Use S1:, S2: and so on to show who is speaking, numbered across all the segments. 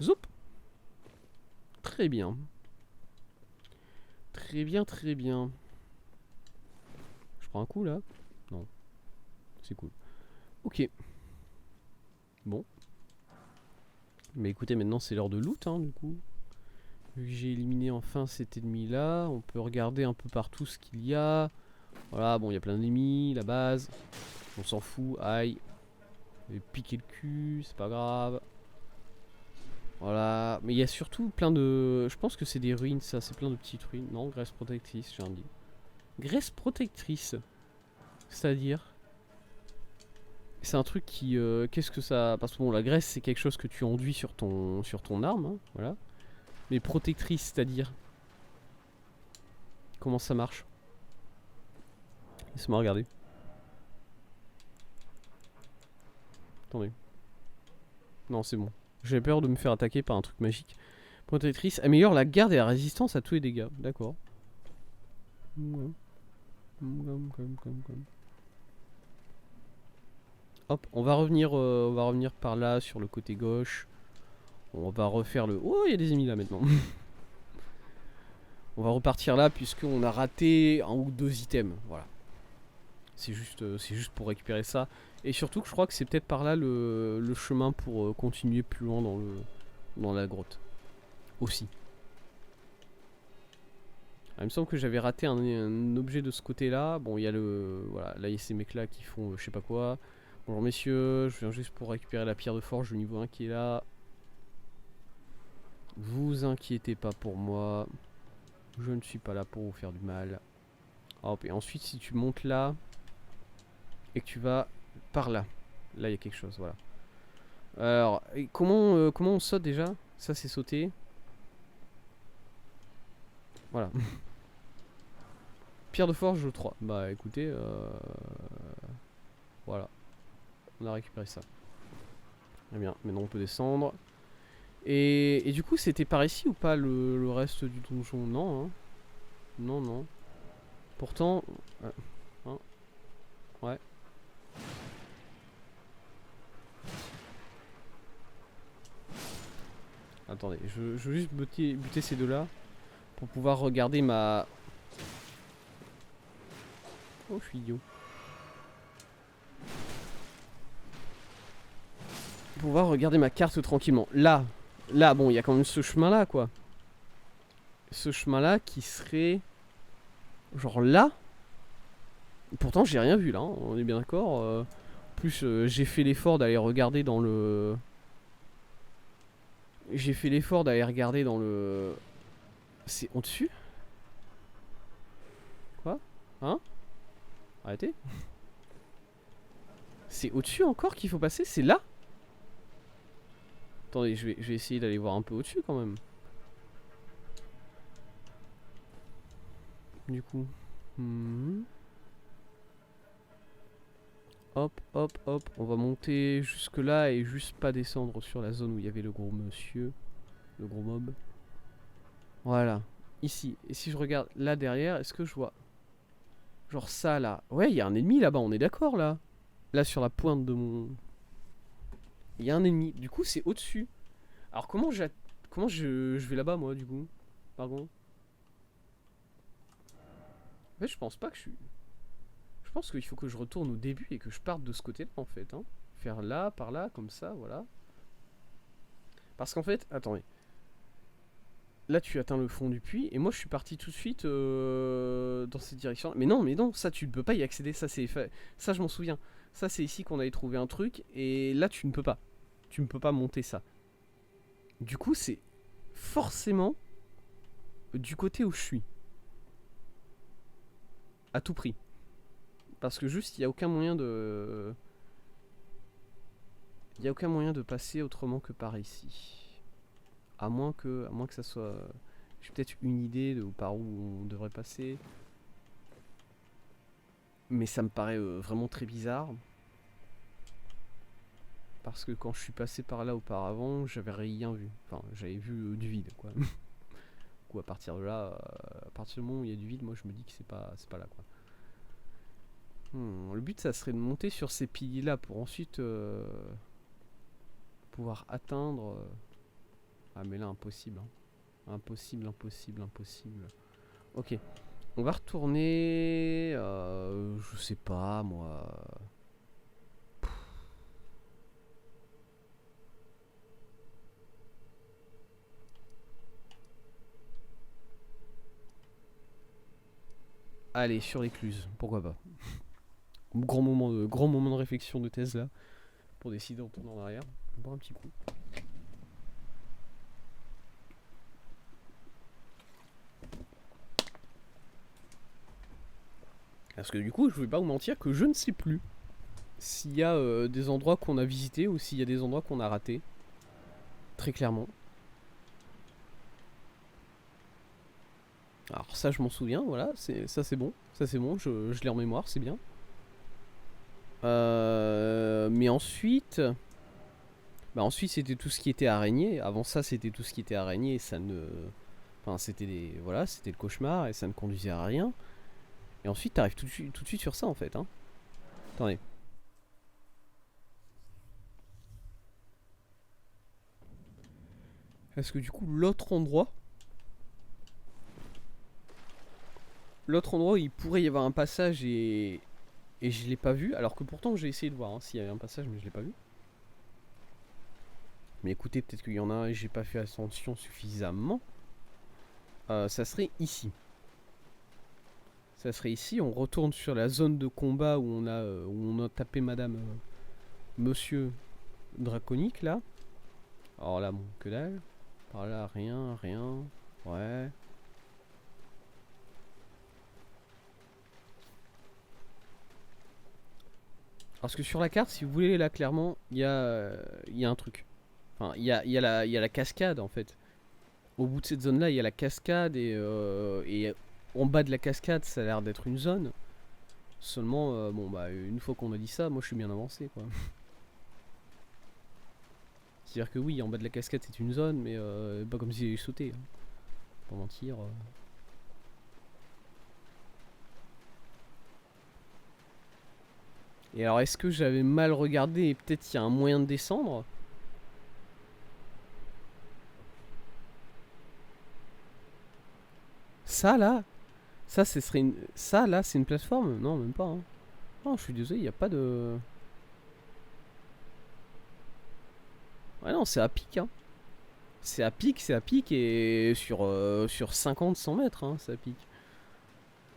S1: Zoup. Très bien. Très bien, très bien. Je prends un coup là. Non, c'est cool. Ok. Bon. Mais écoutez, maintenant c'est l'heure de loot, hein, du coup. Vu que j'ai éliminé enfin cet ennemi là, on peut regarder un peu partout ce qu'il y a. Voilà, bon, il y a plein d'ennemis, la base. On s'en fout, aïe. Je vais piquer le cul, c'est pas grave. Voilà, mais il y a surtout plein de... Je pense que c'est des ruines, ça, c'est plein de petites ruines. Non, graisse protectrice, j'ai rien dit. Graisse protectrice, c'est-à-dire... C'est un truc qui... Qu'est-ce que ça... Parce que bon, la graisse, c'est quelque chose que tu enduis sur ton arme, hein, voilà. Mais protectrice, c'est-à-dire... Comment ça marche? Laisse-moi regarder. Attendez. Non, c'est bon. J'ai peur de me faire attaquer par un truc magique. Protectrice améliore la garde et la résistance à tous les dégâts. D'accord. Hop, on va revenir par là sur le côté gauche. On va refaire le... Oh, il y a des ennemis là maintenant. On va repartir là puisqu'on a raté un ou deux items. Voilà. C'est juste pour récupérer ça. Et surtout que je crois que c'est peut-être par là le chemin pour continuer plus loin dans la grotte. Aussi. Alors, il me semble que j'avais raté un objet de ce côté-là. Bon, il y a le... Voilà, là il y a ces mecs-là qui font je sais pas quoi. Bonjour messieurs, je viens juste pour récupérer la pierre de forge du niveau 1 qui est là. Vous inquiétez pas pour moi. Je ne suis pas là pour vous faire du mal. Hop, et ensuite si tu montes là et que tu vas par là. Là il y a quelque chose, voilà. Alors, comment on saute déjà? Ça c'est sauter. Voilà. Pierre de forge 3. Bah écoutez, voilà. On a récupéré ça. Très bien, maintenant on peut descendre. Et du coup c'était par ici ou pas le reste du donjon? Non, hein. Non, non. Pourtant... hein, ouais. Attendez, je veux juste buter ces deux-là pour pouvoir regarder ma... Oh, je suis idiot. Pour pouvoir regarder ma carte tranquillement. Là, bon, il y a quand même ce chemin-là, quoi. Ce chemin-là qui serait... Genre là. Pourtant, j'ai rien vu, là, hein, on est bien d'accord. En plus, j'ai fait l'effort d'aller regarder dans le... J'ai fait l'effort d'aller regarder dans le... C'est au-dessus? Quoi? Hein? Arrêtez. C'est au-dessus encore qu'il faut passer? C'est là? Attendez, je vais essayer d'aller voir un peu au-dessus quand même. Du coup. Hop, hop, hop. On va monter jusque là et juste pas descendre sur la zone où il y avait le gros monsieur. Le gros mob. Voilà. Ici. Et si je regarde là derrière, est-ce que je vois... Genre ça là. Ouais, il y a un ennemi là-bas, on est d'accord là. Là sur la pointe de mon... Il y a un ennemi. Du coup, c'est au-dessus. Alors comment je vais là-bas moi du coup? Pardon. En fait, je pense pas que je suis... Je pense qu'il faut que je retourne au début et que je parte de ce côté-là en fait. Hein. Faire là, par là, comme ça, voilà. Parce qu'en fait, attendez. Là, tu atteins le fond du puits et moi, je suis parti tout de suite dans cette direction. Mais non, ça, tu ne peux pas y accéder. Ça, c'est ça, je m'en souviens. Ça, c'est ici qu'on avait trouvé un truc et là, tu ne peux pas. Tu ne peux pas monter ça. Du coup, c'est forcément du côté où je suis. À tout prix. Parce que juste, il n'y a aucun moyen de... Il n'y a aucun moyen de passer autrement que par ici. À moins que ça soit... J'ai peut-être une idée de par où on devrait passer. Mais ça me paraît vraiment très bizarre. Parce que quand je suis passé par là auparavant, j'avais rien vu. Enfin, j'avais vu du vide, quoi. Du coup, à partir de là, à partir du moment où il y a du vide, moi je me dis que c'est pas là, quoi. Le but, ça serait de monter sur ces piliers-là pour ensuite pouvoir atteindre... Ah mais là impossible. Hein. Impossible, impossible, impossible. Ok. On va retourner... je sais pas moi... Allez, sur l'écluse, pourquoi pas. Grand moment de réflexion de Tesla pour décider de retourner en arrière. Je vais boire un petit coup. Parce que du coup, je vais pas vous mentir que je ne sais plus s'il y a des endroits qu'on a visités ou s'il y a des endroits qu'on a ratés. Très clairement. Alors ça, je m'en souviens, voilà, ça c'est bon. Ça c'est bon, je l'ai en mémoire, c'est bien. Mais ensuite... Bah ensuite c'était tout ce qui était araignée. Avant ça c'était tout ce qui était araignée et ça ne... Enfin c'était des... Voilà, c'était le cauchemar et ça ne conduisait à rien. Et ensuite t'arrives tout de suite sur ça en fait. Hein. Attendez. Est-ce que du coup l'autre endroit... L'autre endroit où il pourrait y avoir un passage et je l'ai pas vu. Alors que pourtant j'ai essayé de voir hein, s'il y avait un passage mais je l'ai pas vu. Mais écoutez, peut-être qu'il y en a un et j'ai pas fait attention suffisamment. Ça serait ici. Ça serait ici. On retourne sur la zone de combat où on a tapé Madame Monsieur Draconique là. Alors là, bon, que dalle. Par là, rien, rien. Ouais. Parce que sur la carte, si vous voulez, là, clairement, il y a un truc. Enfin, il y a la cascade en fait. Au bout de cette zone là, il y a la cascade et en bas de la cascade, ça a l'air d'être une zone. Seulement, bon bah une fois qu'on a dit ça, moi je suis bien avancé quoi. C'est-à-dire que oui, en bas de la cascade c'est une zone, mais pas comme si j'avais sauté. Hein. Pour mentir. Et alors est-ce que j'avais mal regardé et peut-être il y a un moyen de descendre? Ça là, ça là c'est une plateforme? Non même pas. Hein. Non je suis désolé, il n'y a pas de... Ouais non c'est à pic hein. C'est à pic et sur 50-100 mètres hein, c'est à pic.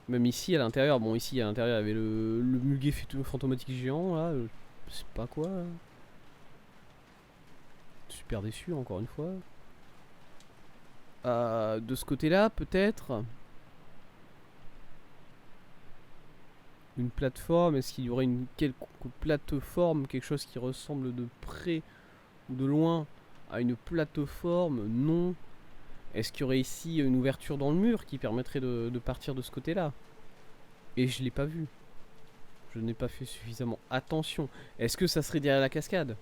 S1: Même ici à l'intérieur, bon ici à l'intérieur il y avait le muguet fantomatique géant là, je sais pas quoi. Là. Super déçu encore une fois. De ce côté là peut-être une plateforme, est-ce qu'il y aurait une quelconque plateforme, quelque chose qui ressemble de près ou de loin à une plateforme? Non. Est-ce qu'il y aurait ici une ouverture dans le mur qui permettrait de partir de ce côté là? Et je l'ai pas vu. Je n'ai pas fait suffisamment attention. Est-ce que ça serait derrière la cascade?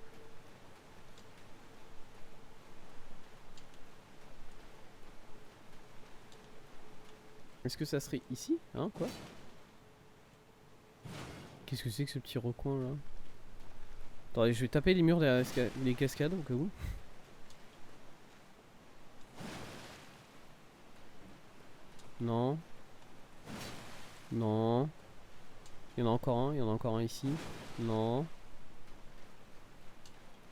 S1: Est-ce que ça serait ici? Hein, quoi? Qu'est-ce que c'est que ce petit recoin là? Attendez, je vais taper les murs derrière les cascades au cas où. Non. Non. Il y en a encore un, il y en a encore un ici. Non.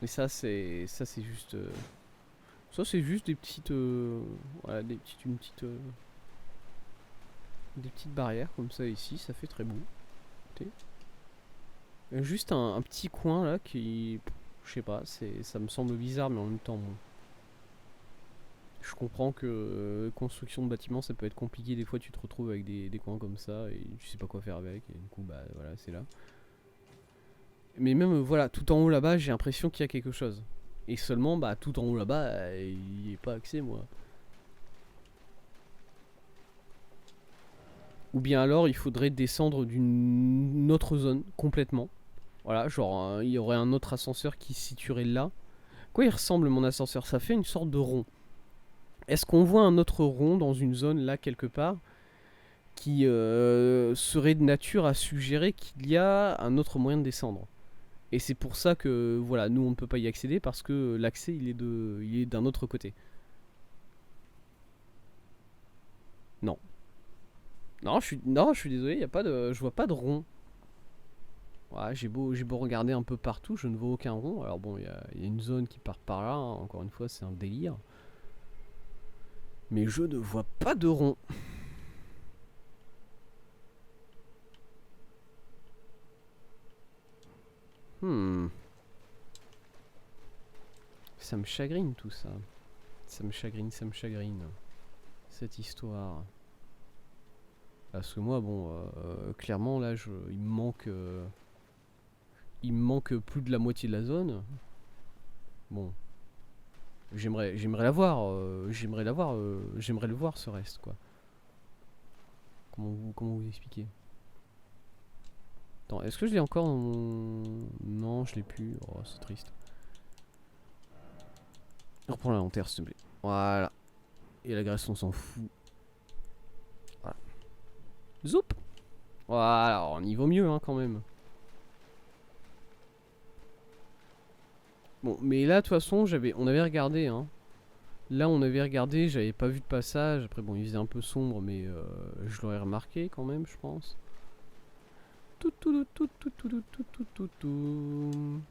S1: Mais ça c'est juste ça c'est juste des petites voilà, des petites barrières comme ça ici, ça fait très beau. Juste un petit coin là qui je sais pas, ça me semble bizarre mais en même temps bon. Je comprends que construction de bâtiments ça peut être compliqué, des fois tu te retrouves avec des coins comme ça et tu sais pas quoi faire avec et du coup bah voilà c'est là. Mais même voilà, tout en haut là-bas j'ai l'impression qu'il y a quelque chose. Et seulement bah tout en haut là-bas il n'y est pas accès moi. Ou bien alors il faudrait descendre d'une autre zone complètement. Voilà, genre il y aurait un autre ascenseur qui se situerait là. Quoi il ressemble mon ascenseur? Ça fait une sorte de rond. Est-ce qu'on voit un autre rond dans une zone là quelque part qui serait de nature à suggérer qu'il y a un autre moyen de descendre? Et c'est pour ça que voilà, nous on ne peut pas y accéder parce que l'accès il est d'un autre côté. Non, je suis désolé, y a pas de, je vois pas de rond. Ouais, j'ai beau regarder un peu partout, je ne vois aucun rond. Alors bon, y a une zone qui part par là, hein. Encore une fois, c'est un délire. Mais je ne vois pas de rond. Hmm. Ça me chagrine tout ça. Ça me chagrine, ça me chagrine. Cette histoire. Parce que moi, bon, clairement, là, il me manque plus de la moitié de la zone. Bon, j'aimerais la voir, j'aimerais le voir ce reste, quoi. Comment vous expliquer? Attends, est-ce que je l'ai encore dans mon... Non, je l'ai plus. Oh, c'est triste. Reprends l'inventaire, s'il te plaît. Voilà. Et la graisse, on s'en fout. Voilà. Zoup. Voilà, on y vaut mieux, hein, quand même. Bon, mais là, de toute façon, on avait regardé, hein. Là, on avait regardé, j'avais pas vu de passage. Après, bon, il faisait un peu sombre, mais je l'aurais remarqué quand même, je pense. Tout, tout, tout, tout, tout, tout, tout, tout, tout, tout.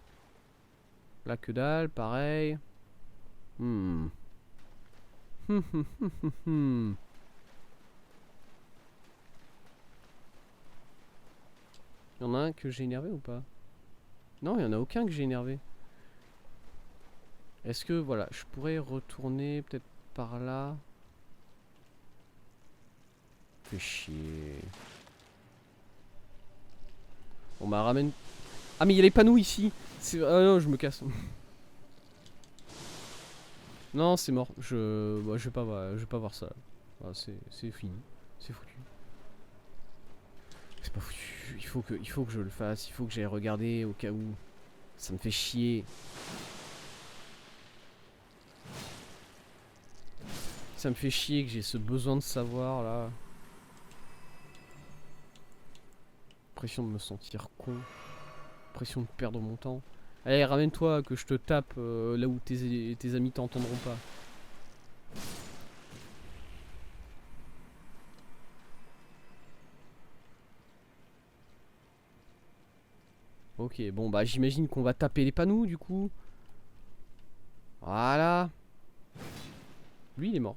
S1: Là, que dalle, pareil. Hmm. Il y en a un que j'ai énervé ou pas? Non, il y en a aucun que j'ai énervé. Est-ce que, voilà, je pourrais retourner peut-être par là? Fais chier. On m'a ramène... Ah, mais il y a les panneaux ici. Ah non, je me casse. Non, c'est mort. Je vais pas voir ça. Ah, c'est fini. C'est foutu. C'est pas foutu. Il faut que je le fasse. Il faut que j'aille regarder au cas où. Ça me fait chier. Ça me fait chier que j'ai ce besoin de savoir là. Pression de me sentir con. Pression de perdre mon temps. Allez, ramène-toi que je te tape là où tes amis t'entendront pas. Ok, bon bah j'imagine qu'on va taper les panneaux du coup. Voilà. Lui il est mort.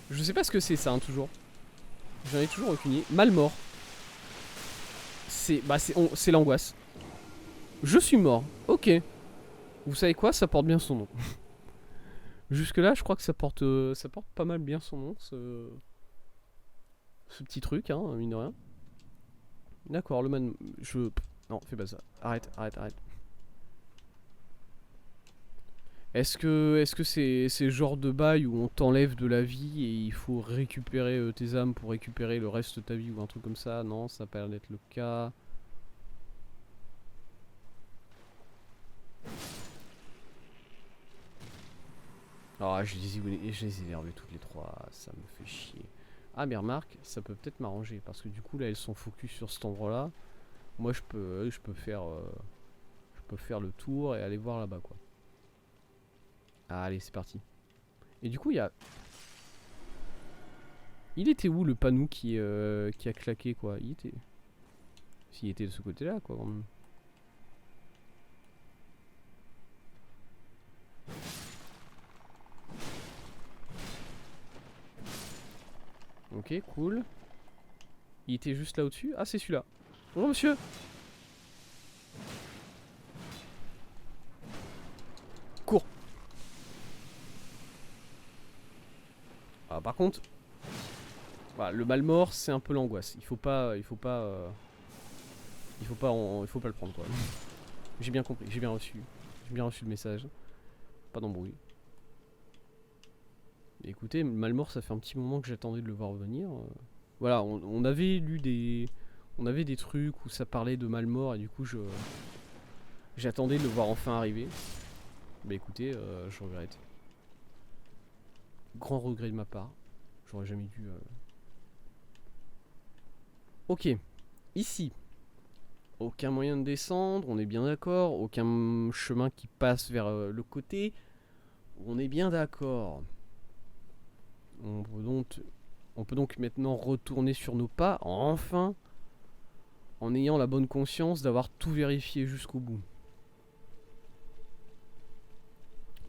S1: Je sais pas ce que c'est ça, hein, toujours. J'en ai toujours aucune idée. Mal mort. C'est l'angoisse. Je suis mort. Ok. Vous savez quoi? Ça porte bien son nom. Jusque là, je crois que ça porte pas mal bien son nom, ce petit truc, hein, mine de rien. D'accord, le man... Non, fais pas ça. Arrête, arrête, arrête. Est-ce que c'est le genre de bail où on t'enlève de la vie et il faut récupérer tes âmes pour récupérer le reste de ta vie ou un truc comme ça? Non, ça a pas l'air d'être le cas. Ah, je les ai énervés toutes les trois, ça me fait chier. Ah, mais remarque, ça peut peut-être m'arranger parce que du coup là elles sont focus sur cet endroit là. Moi je peux faire le tour et aller voir là-bas quoi. Ah, allez, c'est parti. Et du coup, il y a. Il était où le panou qui a claqué quoi? Il était. S'il était de ce côté-là quoi. Quand même. Ok, cool. Il était juste là au-dessus. Ah, c'est celui-là. Bonjour monsieur. Cours. Ah, par contre, voilà, le mal mort, c'est un peu l'angoisse. Il faut pas le prendre quoi. J'ai bien compris, j'ai bien reçu le message. Pas d'embrouille. Écoutez, Malmort, ça fait un petit moment que j'attendais de le voir venir. Voilà, on avait lu des. On avait des trucs où ça parlait de Malmort et du coup j'attendais de le voir enfin arriver. Bah écoutez, je regrette. Grand regret de ma part. J'aurais jamais dû. Ok, ici. Aucun moyen de descendre, on est bien d'accord. Aucun chemin qui passe vers le côté. On est bien d'accord. On peut donc maintenant retourner sur nos pas, enfin, en ayant la bonne conscience d'avoir tout vérifié jusqu'au bout.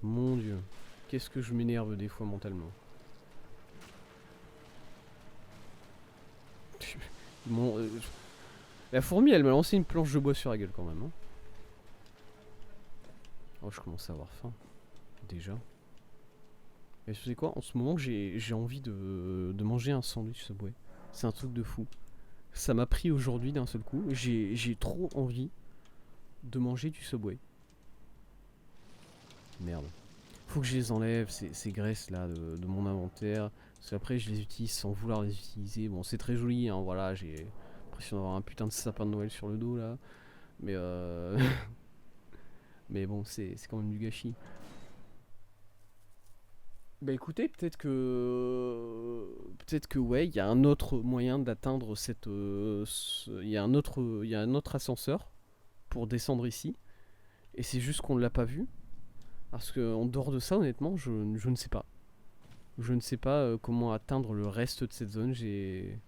S1: Mon Dieu, qu'est-ce que je m'énerve des fois mentalement. Bon, la fourmi, elle m'a lancé une planche de bois sur la gueule quand même. Hein. Oh, je commence à avoir faim. Déjà. Et tu sais quoi, en ce moment, j'ai envie de manger un sandwich Subway. C'est un truc de fou. Ça m'a pris aujourd'hui d'un seul coup. J'ai trop envie de manger du Subway. Merde. Faut que je les enlève, ces graisses là de mon inventaire. Parce qu'après, je les utilise sans vouloir les utiliser. Bon, c'est très joli, hein, voilà. J'ai l'impression d'avoir un putain de sapin de Noël sur le dos là. Mais mais bon, c'est quand même du gâchis. Bah écoutez, peut-être que ouais, il y a un autre moyen d'atteindre cette il y a un autre ascenseur pour descendre ici et c'est juste qu'on ne l'a pas vu parce que en dehors de ça, honnêtement, je ne sais pas. Je ne sais pas comment atteindre le reste de cette zone. J'ai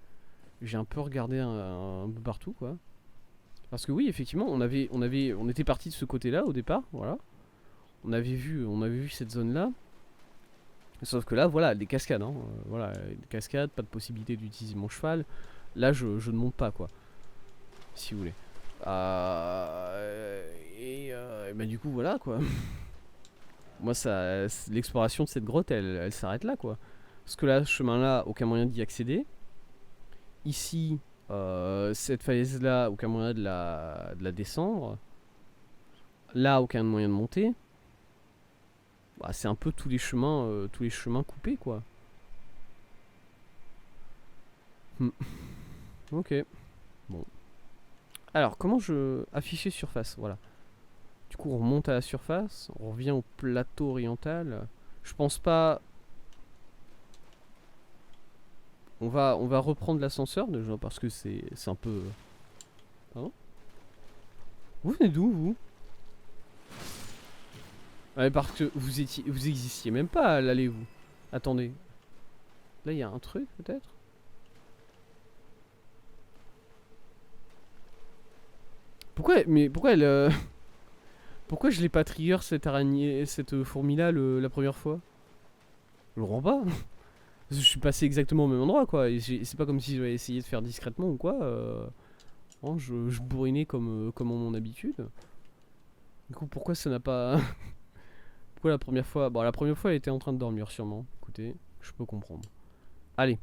S1: un peu regardé un peu partout quoi. Parce que oui, effectivement, on était parti de ce côté-là au départ, voilà. On avait vu cette zone-là. Sauf que là, voilà, des cascades, hein. Voilà, des cascades, pas de possibilité d'utiliser mon cheval. Là, je ne monte pas, quoi. Si vous voulez. Et bah, du coup, voilà, quoi. Moi, ça, l'exploration de cette grotte, elle s'arrête là, quoi. Parce que là, ce chemin-là, aucun moyen d'y accéder. Ici, cette falaise-là, aucun moyen de la descendre. Là, aucun moyen de monter. Bah, c'est un peu tous les chemins coupés, quoi. Hmm. Ok. Bon. Alors, comment je... Afficher surface, voilà. Du coup, on remonte à la surface, on revient au plateau oriental. Je pense pas... on va reprendre l'ascenseur, déjà, parce que c'est un peu... Pardon. Vous venez d'où, vous? Ouais, parce que vous existiez même pas à l'aller, vous. Attendez. Là, il y a un truc, peut-être? Pourquoi elle... Pourquoi je l'ai pas trigger cette araignée, cette fourmi-là la première fois? Je le rends pas. Je suis passé exactement au même endroit, quoi. Et c'est pas comme si j'avais essayé de faire discrètement ou quoi. Non, je bourrinais comme en mon habitude. Du coup, pourquoi ça n'a pas... Pourquoi la première fois... Bon, la première fois, elle était en train de dormir, sûrement. Écoutez, je peux comprendre. Allez.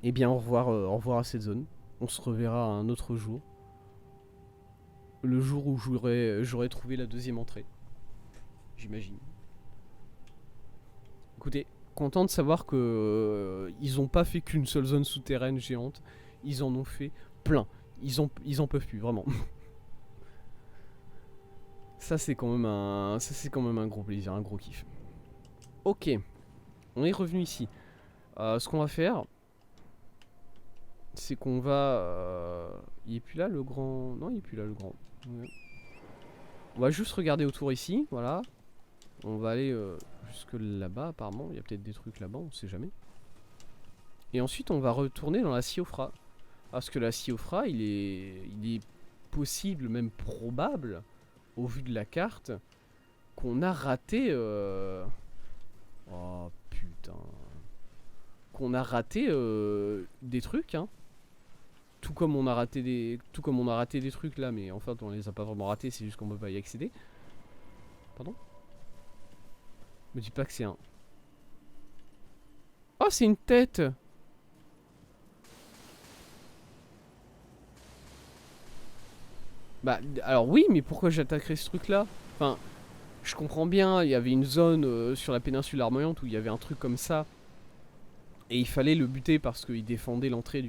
S1: Eh bien, au revoir à cette zone. On se reverra un autre jour. Le jour où j'aurai trouvé la deuxième entrée. J'imagine. Écoutez, content de savoir que ils ont pas fait qu'une seule zone souterraine géante. Ils en ont fait plein. Ils en peuvent plus, vraiment. Ça c'est quand même un gros plaisir, un gros kiff. Ok, on est revenu ici. Ce qu'on va faire, c'est qu'on va... Il est plus là le grand... Non, il est plus là le grand. Ouais. On va juste regarder autour ici, voilà. On va aller jusque là-bas apparemment. Il y a peut-être des trucs là-bas, on sait jamais. Et ensuite on va retourner dans la Siofra. Parce que la Siofra, il est possible, même probable, au vu de la carte, qu'on a raté... Oh putain... Qu'on a raté des trucs, hein. Tout comme on a raté des trucs là, mais en fait on les a pas vraiment ratés, c'est juste qu'on peut pas y accéder. Pardon? Me dis pas que c'est un... Oh, c'est une tête! Bah, alors oui, mais pourquoi j'attaquerais ce truc là? Enfin, je comprends bien, il y avait une zone sur la péninsule Armoyante où il y avait un truc comme ça. Et il fallait le buter parce qu'il défendait l'entrée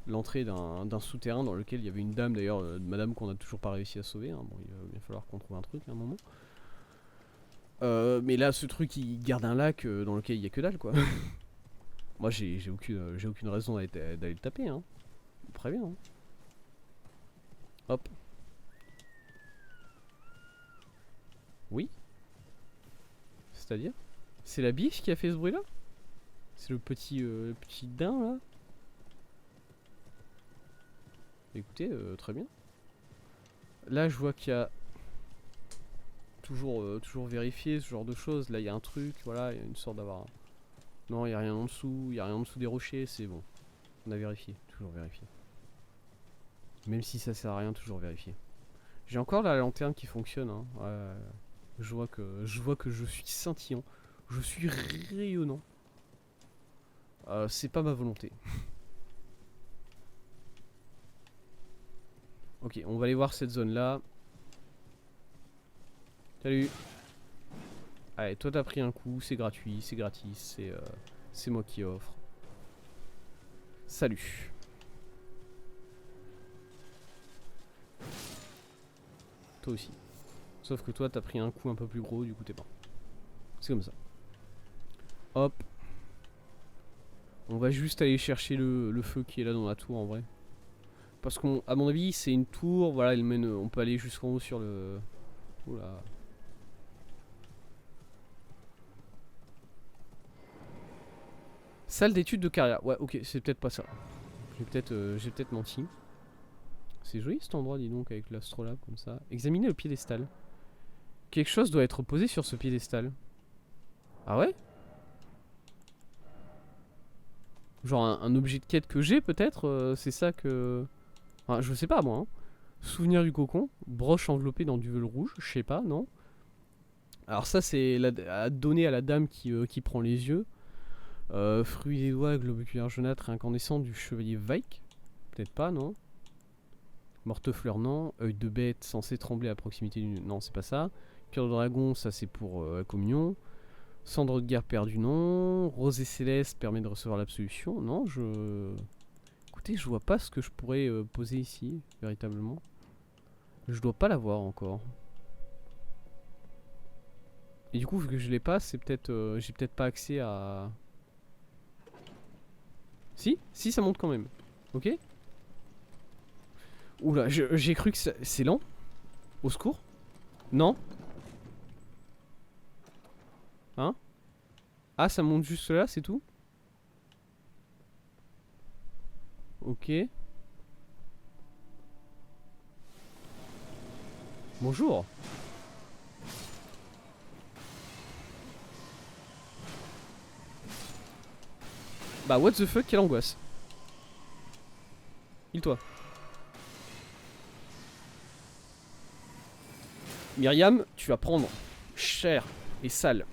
S1: l'entrée d'un souterrain dans lequel il y avait une dame d'ailleurs, madame qu'on a toujours pas réussi à sauver. Hein. Bon, il va bien falloir qu'on trouve un truc à un moment. Mais là, ce truc, il garde un lac dans lequel il y a que dalle, quoi. Moi, j'ai aucune raison d'aller le taper, hein. Très bien. Hein. Hop. Oui. c'est-à-dire? C'est la biche qui a fait ce bruit là? C'est le petit daim là? Écoutez, très bien. Là je vois qu'il y a toujours vérifier ce genre de choses. Là il y a un truc, voilà, il y a une sorte d'avoir... Non, il n'y a rien en dessous, il n'y a rien en dessous des rochers, c'est bon. On a vérifié, toujours vérifié. Même si ça sert à rien, toujours vérifier. J'ai encore la lanterne qui fonctionne, hein. Ouais, je vois que je suis scintillant. Je suis rayonnant. C'est pas ma volonté. Ok, on va aller voir cette zone là. Salut. Allez, toi t'as pris un coup, c'est gratuit, c'est gratis, c'est moi qui offre. Salut. Toi aussi. Sauf que toi t'as pris un coup un peu plus gros, du coup t'es pas. C'est comme ça. Hop. On va juste aller chercher le feu qui est là dans la tour en vrai. Parce qu'à mon avis c'est une tour, voilà, elle mène, on peut aller jusqu'en haut sur le... Oula. Salle d'études de carrière. Ouais, ok, c'est peut-être pas ça. J'ai peut-être menti. C'est joli cet endroit, dis donc, avec l'astrolabe comme ça. Examinez le piédestal. Quelque chose doit être posé sur ce piédestal. Ah ouais? Genre un objet de quête que j'ai peut-être, c'est ça que... Enfin, je sais pas moi. Hein. Souvenir du cocon. Broche enveloppée dans du velours rouge. Je sais pas, non? Alors ça c'est à donner à la dame qui prend les yeux. Fruit des doigts, globiculaire jaunâtre incandescent du chevalier Vaik. Peut-être pas, non? Mortefleur, non. Œil de bête censé trembler à proximité du... Non, c'est pas ça. Cœur de dragon, ça c'est pour la communion. Cendre de guerre perdue, non. Rosée céleste permet de recevoir l'absolution. Non, Écoutez, je vois pas ce que je pourrais poser ici, véritablement. Je dois pas l'avoir encore. Et du coup, vu que je l'ai pas, c'est peut-être... j'ai peut-être pas accès à... Si, ça monte quand même. Ok. Oula, j'ai cru que c'est lent. Au secours. Non. Hein? Ah, ça monte juste là, c'est tout? Ok. Bonjour. Bah, what the fuck, quelle angoisse. Il-toi. Myriam, tu vas prendre cher et sale.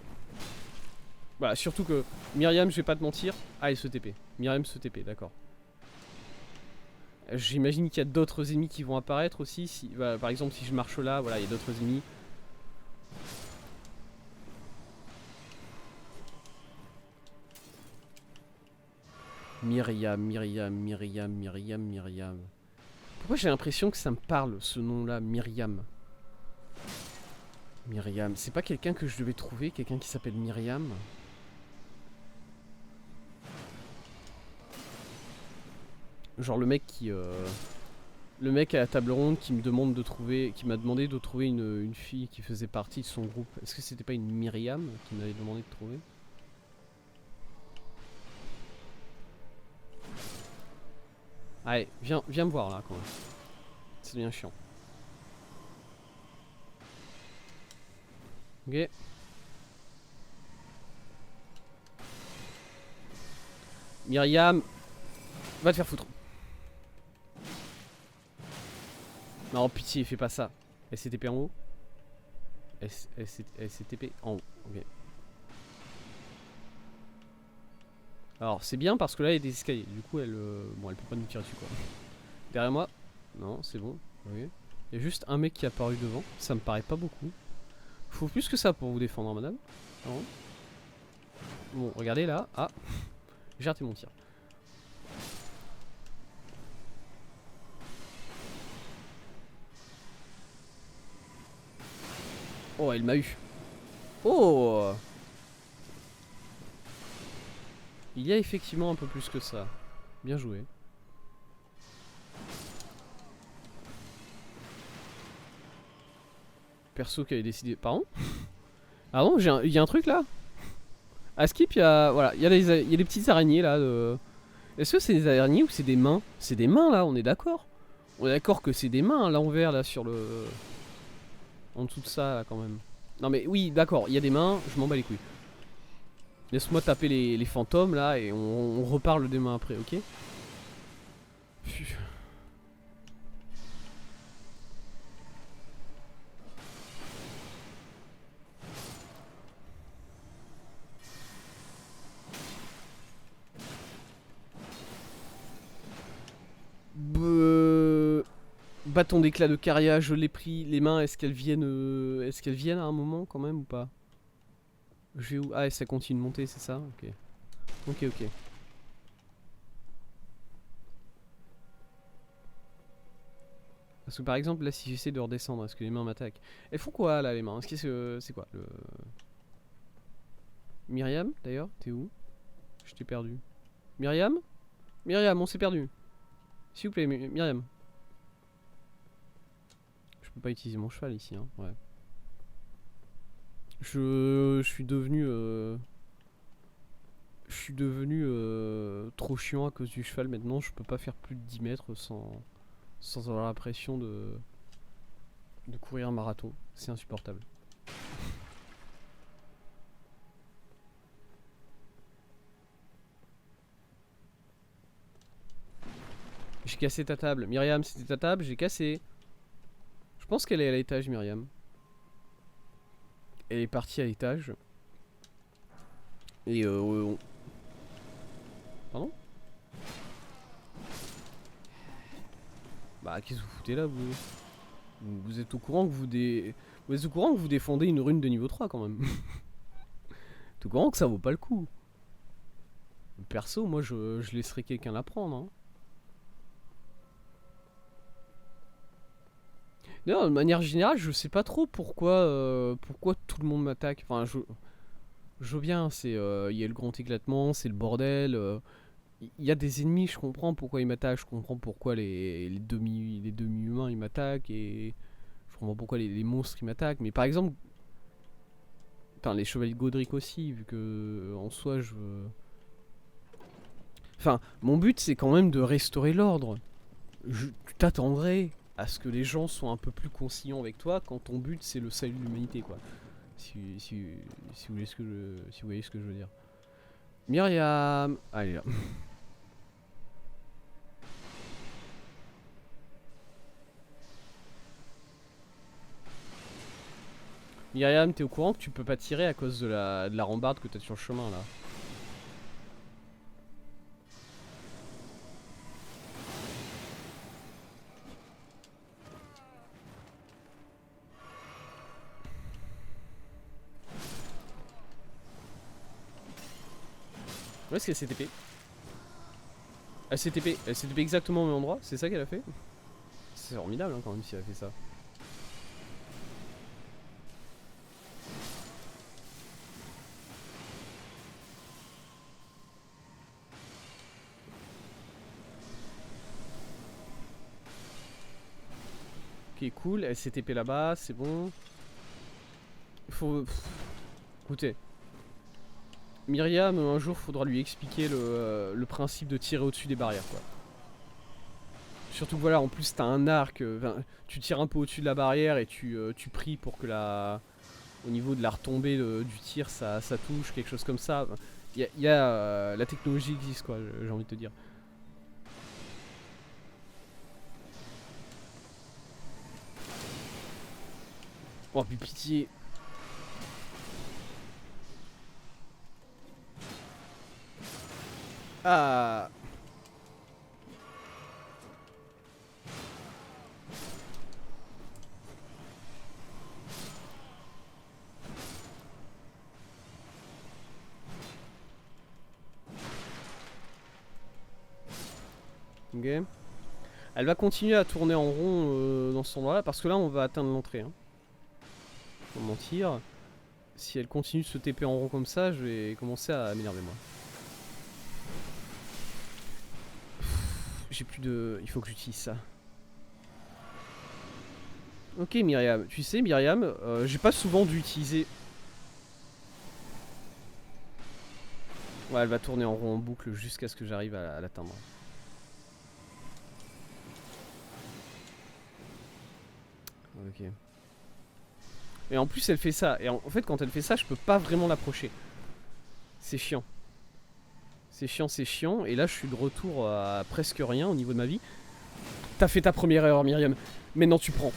S1: Voilà, surtout que Myriam, je vais pas te mentir. Ah, elle se TP. Myriam se TP, d'accord. J'imagine qu'il y a d'autres ennemis qui vont apparaître aussi. Si, bah, par exemple, si je marche là, voilà, il y a d'autres ennemis. Myriam. Pourquoi j'ai l'impression que ça me parle, ce nom-là, Myriam? Myriam, c'est pas quelqu'un que je devais trouver, quelqu'un qui s'appelle Myriam? Genre le mec qui... Le mec à la table ronde qui me demande de trouver... Qui m'a demandé de trouver une fille qui faisait partie de son groupe. Est-ce que c'était pas une Myriam qui m'avait demandé de trouver? Allez, viens me voir là quand même. C'est bien chiant. Ok. Myriam, va te faire foutre. Non, pitié, fais pas ça. SCTP en haut. SCTP en haut. Ok. Alors, c'est bien parce que là, il y a des escaliers. Du coup, bon, elle peut pas nous tirer dessus, quoi. Derrière moi. Non, c'est bon. Ok. Il y a juste un mec qui est apparu devant. Ça me paraît pas beaucoup. Faut plus que ça pour vous défendre, hein, madame. Non. Bon, regardez là. Ah. J'ai raté mon tir. Oh, elle m'a eu. Oh! Il y a effectivement un peu plus que ça. Bien joué. Perso qui avait décidé... Pardon? Ah bon, il y a un truc là. À Skip, il y a, voilà, il y a des petites araignées là. Est-ce que c'est des araignées ou c'est des mains? C'est des mains là, on est d'accord. On est d'accord que c'est des mains à l'envers là sur le. En dessous de ça là quand même. Non mais oui, d'accord, il y a des mains, je m'en bats les couilles. Laisse-moi taper les fantômes là et on reparle des mains après, ok? Pfiou. Bâton d'éclat de Caria, je l'ai pris. Les mains, est-ce qu'elles viennent à un moment quand même ou pas? Je vais où? Ah, et ça continue de monter, c'est ça? Ok. Ok, ok. Parce que par exemple, là, si j'essaie de redescendre, est-ce que les mains m'attaquent? Elles font quoi là, les mains? Est-ce que c'est quoi le. Myriam, d'ailleurs? T'es où? Je t'ai perdu. Myriam? Myriam, on s'est perdu. S'il vous plaît, Myriam. Je peux pas utiliser mon cheval ici, hein. Ouais. Je suis devenu. Je suis devenu trop chiant à cause du cheval maintenant. Je peux pas faire plus de 10 mètres sans avoir l'impression de courir un marathon. C'est insupportable. J'ai cassé ta table. Myriam, c'était ta table, j'ai cassé. Je pense qu'elle est à l'étage, Myriam. Elle est partie à l'étage. Et Pardon? Bah, qu'est-ce que vous foutez là, vous êtes au courant que vous êtes au courant que vous défendez une rune de niveau 3 quand même. T'es au courant que ça vaut pas le coup. Perso, moi je laisserai quelqu'un la prendre. Hein. D'ailleurs, de manière générale, je sais pas trop pourquoi tout le monde m'attaque. Enfin, je veux bien, il y a le grand éclatement, c'est le bordel. Il y a des ennemis, je comprends pourquoi ils m'attaquent, je comprends pourquoi les demi-humains ils m'attaquent et je comprends pourquoi les monstres ils m'attaquent. Mais par exemple, enfin les chevaliers de Godric aussi, vu que en soi je veux. Enfin, mon but c'est quand même de restaurer l'ordre. Tu t'attendrais à ce que les gens soient un peu plus conciliants avec toi quand ton but c'est le salut de l'humanité, quoi. Si vous voyez si vous voyez ce que je veux dire. Myriam. Ah, elle est là. Myriam, t'es au courant que tu peux pas tirer à cause de la rambarde que t'as sur le chemin là? Où est-ce qu'elle s'est TP? Elle s'est TP exactement au même endroit? C'est ça qu'elle a fait? C'est formidable hein, quand même si elle a fait ça. Ok, cool, elle s'est TP là-bas, c'est bon. Faut. Écoutez. Myriam, un jour, faudra lui expliquer le principe de tirer au-dessus des barrières, quoi. Surtout que voilà, en plus, t'as un arc. Tu tires un peu au-dessus de la barrière et tu pries pour que au niveau de la retombée du tir, ça touche, quelque chose comme ça. La technologie existe, quoi, j'ai envie de te dire. Oh, puis pitié. Ah. Ok. Elle va continuer à tourner en rond dans cet endroit-là parce que là, on va atteindre l'entrée. Hein. Faut mentir. Si elle continue de se TP en rond comme ça, je vais commencer à m'énerver moi. J'ai plus de. Il faut que j'utilise ça. Ok Myriam, tu sais Myriam, j'ai pas souvent dû utiliser. Ouais, elle va tourner en rond en boucle jusqu'à ce que j'arrive à l'atteindre. Ok. Et en plus, elle fait ça. Et en fait, quand elle fait ça, je peux pas vraiment l'approcher. C'est chiant. C'est chiant, c'est chiant. Et là, je suis de retour à presque rien au niveau de ma vie. T'as fait ta première erreur, Myriam. Maintenant, tu prends.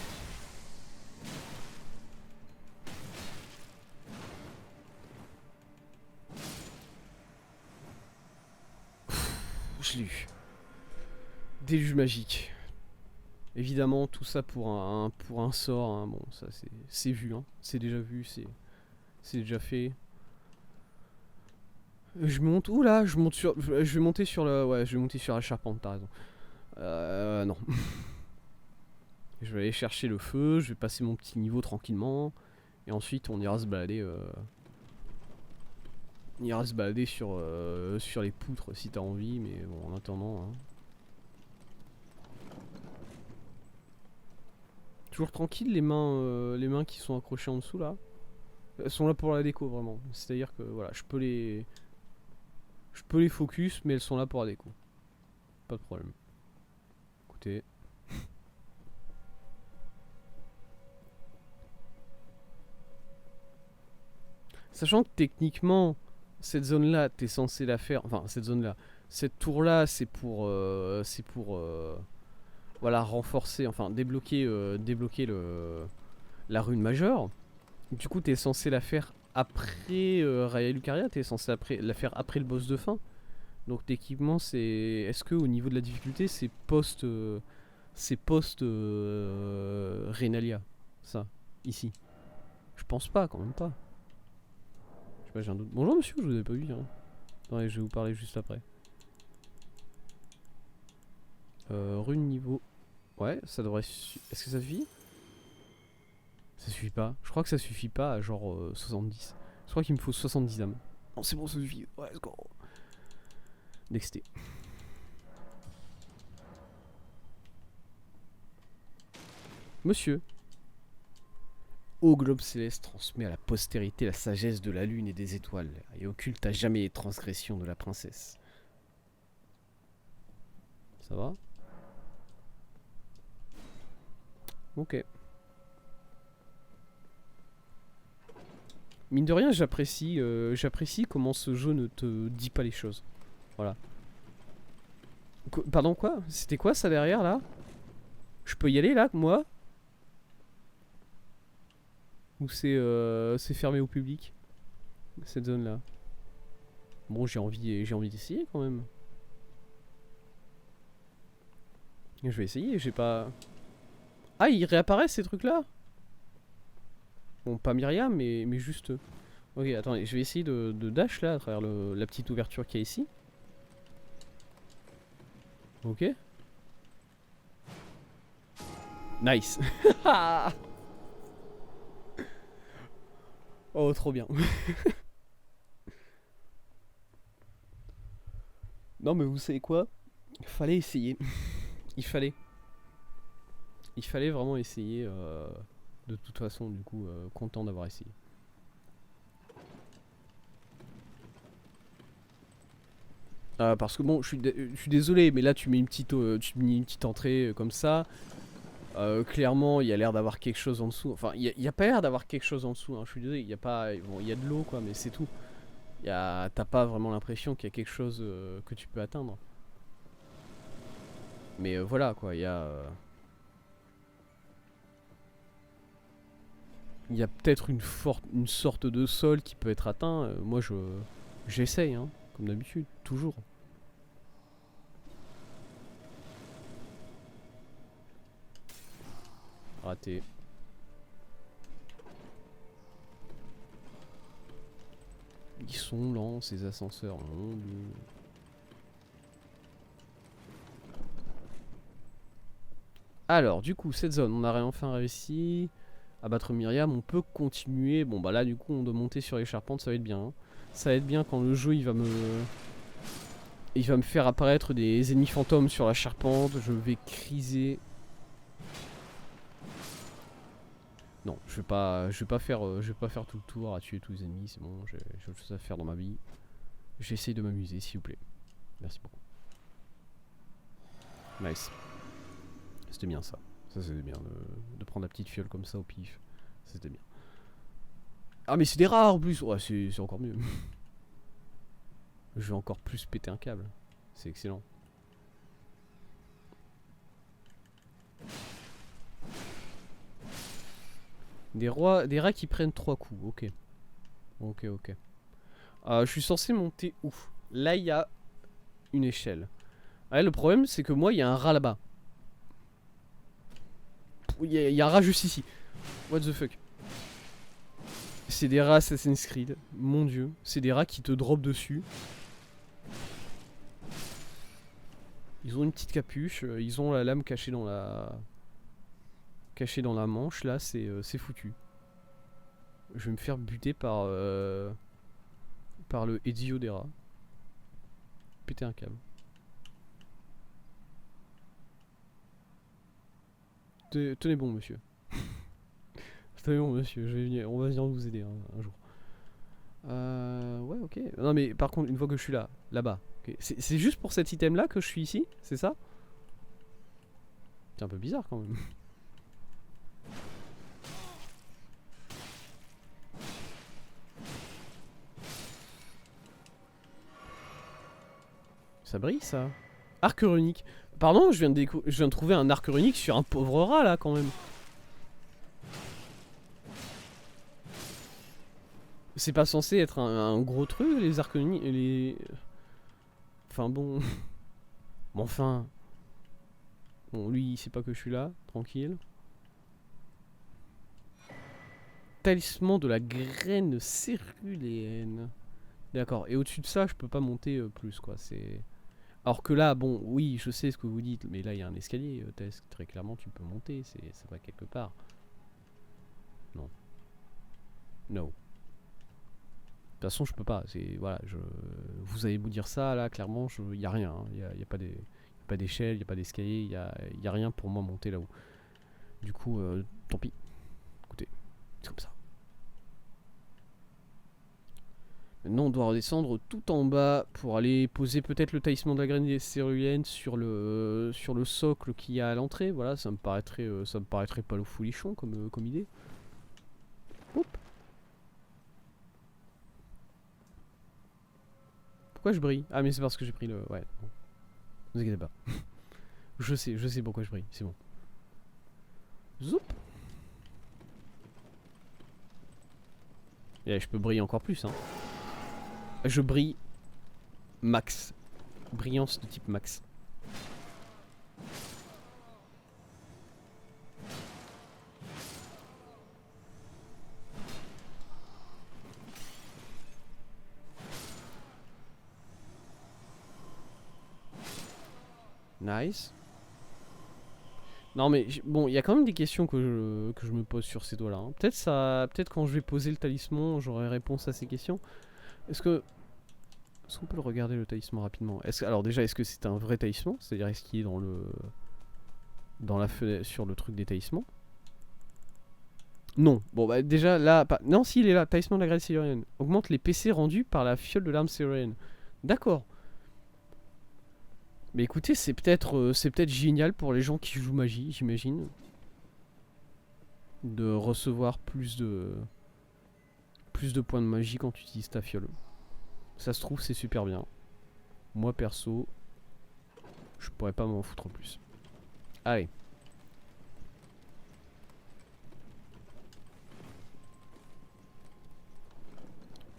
S1: Je l'ai eu. Déluge magique. Évidemment, tout ça pour un sort. Hein. Bon, ça, c'est vu. Hein. C'est déjà vu. C'est déjà fait. Je monte. Oula, je monte sur. Je vais monter sur le. Ouais, je vais monter sur la charpente, t'as raison. Non. Je vais aller chercher le feu, je vais passer mon petit niveau tranquillement. Et ensuite, on ira se balader. On ira se balader sur les poutres si t'as envie, mais bon, en attendant. Hein. Toujours tranquille, les mains qui sont accrochées en dessous là. Elles sont là pour la déco vraiment. C'est-à-dire que voilà, je peux les focus, mais elles sont là pour la déco. Pas de problème. Écoutez. Sachant que techniquement, cette zone là, t'es censé la faire. Enfin, cette zone là. Cette tour là, c'est pour. Voilà, renforcer. Enfin, débloquer la rune majeure. Du coup, t'es censé la faire après Raya Lucaria, t'es censé la faire après le boss de fin. Donc techniquement, c'est. Est-ce que au niveau de la difficulté, c'est post. C'est post. Renalia. Ça, ici. Je pense pas, quand même pas. Je sais pas, j'ai un doute. Bonjour monsieur, je vous avais pas vu. Hein. Attendez, je vais vous parler juste après. Rune niveau. Ouais, ça devrait. Est-ce que ça suffit? Ça suffit pas. Je crois que ça suffit pas à genre 70. Je crois qu'il me faut 70 âmes. Non, c'est bon, ça suffit. Ouais, let's go. Dexté. Monsieur. Ô globe céleste transmet à la postérité la sagesse de la lune et des étoiles, et occulte à jamais les transgressions de la princesse. Ça va? Ok. Mine de rien, j'apprécie comment ce jeu ne te dit pas les choses. Voilà. Pardon, quoi? C'était quoi ça derrière là? Je peux y aller là, moi? Ou c'est fermé au public? Cette zone là. Bon, j'ai envie d'essayer quand même. Je vais essayer, j'ai pas. Ah, ils réapparaissent ces trucs là? Bon, pas Myriam, mais juste. Ok, attendez, je vais essayer de dash là à travers la petite ouverture qu'il y a ici. Ok. Nice. Oh, trop bien. Non, mais vous savez quoi? Fallait essayer. Il fallait. Il fallait vraiment essayer. De toute façon, du coup, content d'avoir essayé. Parce que bon, je suis désolé, mais là tu mets tu mets une petite entrée comme ça. Clairement, il y a l'air d'avoir quelque chose en dessous. Enfin, il y a pas l'air d'avoir quelque chose en dessous. Hein. Je suis désolé, il y a pas, bon, il y a de l'eau quoi, mais c'est tout. T'as pas vraiment l'impression qu'il y a quelque chose que tu peux atteindre. Mais voilà quoi, il y a peut-être une sorte de sol qui peut être atteint. Moi, j'essaye, hein, comme d'habitude, toujours. Raté. Ils sont lents ces ascenseurs, mon dieu. Alors, du coup, cette zone, on a enfin réussi à battre Myriam. On peut continuer. Bon, bah là, du coup, on doit monter sur les charpentes. Ça va être bien. Hein. Ça va être bien quand le jeu il va me faire apparaître des ennemis fantômes sur la charpente. Je vais criser. Non, je vais pas faire tout le tour à tuer tous les ennemis. C'est bon, j'ai autre chose à faire dans ma vie. J'essaye de m'amuser, s'il vous plaît. Merci beaucoup. Nice. C'était bien ça. Ça c'était bien de prendre la petite fiole comme ça au pif. C'était bien. Ah mais c'est des rares en plus. Ouais, c'est encore mieux. Je vais encore plus péter un câble. C'est excellent. Des rats qui prennent 3 coups. Ok. Ok. Je suis censé monter où? Là il y a une échelle. Ouais, le problème c'est que moi il y a un rat là-bas. Il y a un rat juste ici. What the fuck? C'est des rats Assassin's Creed. Mon dieu. C'est des rats qui te drop dessus. Ils ont une petite capuche. Ils ont la lame cachée dans la... manche. Là, c'est foutu. Je vais me faire buter par... par le Ezio des rats. Péter un câble. Tenez bon, monsieur. Tenez bon, monsieur. On va venir vous aider un jour. Ouais, ok. Non, mais par contre, une fois que je suis là, là-bas, okay. C'est juste pour cet item-là que je suis ici? C'est ça? C'est un peu bizarre quand même. Ça brille, ça. Arc runique. Pardon, je viens de trouver un arc runique sur un pauvre rat, là, quand même. C'est pas censé être un gros truc, les arcs runiques, les... Enfin, bon... Bon, enfin... Bon, lui, il sait pas que je suis là, tranquille. Talisman de la graine céruléenne. D'accord, et au-dessus de ça, je peux pas monter plus, quoi, c'est... Alors que là, bon, oui, je sais ce que vous dites, mais là, il y a un escalier, très clairement, tu peux monter, ça va quelque part. Non. No. De toute façon, je peux pas, c'est... Voilà, vous allez vous dire ça, là, clairement, il y a rien, il y a pas d'échelle, il y a pas d'escalier, il y a rien pour moi monter là-haut. Du coup, tant pis. Écoutez, c'est comme ça. Maintenant, on doit redescendre tout en bas pour aller poser peut-être le talisman de la graine céruléenne sur le socle qu'il y a à l'entrée. Voilà, ça me paraîtrait pas le foulichon comme idée. Oup. Pourquoi je brille? Ah, mais c'est parce que j'ai pris le... Ouais, bon. Ne vous inquiétez pas. je sais pourquoi je brille, c'est bon. Zoup. Et je peux briller encore plus, hein. Je brille max. Brillance de type max. Nice. Non mais bon, il y a quand même des questions que je me pose sur ces doigts-là. Hein. Peut-être quand je vais poser le talisman, j'aurai réponse à ces questions. Est-ce qu'on peut le regarder le talisman rapidement? Alors déjà, est-ce que c'est un vrai talisman? C'est-à-dire est-ce qu'il est dans la fenêtre sur le truc des talismans? Non. Bon bah déjà là, non, si il est là. Talisman de la graine céruléenne. Augmente les PC rendus par la fiole de l'arme céruléenne. D'accord. Mais écoutez, c'est peut-être génial pour les gens qui jouent magie, j'imagine. De recevoir plus de points de magie quand tu utilises ta fiole. Ça se trouve, c'est super bien. Moi perso, je pourrais pas m'en foutre en plus. Allez.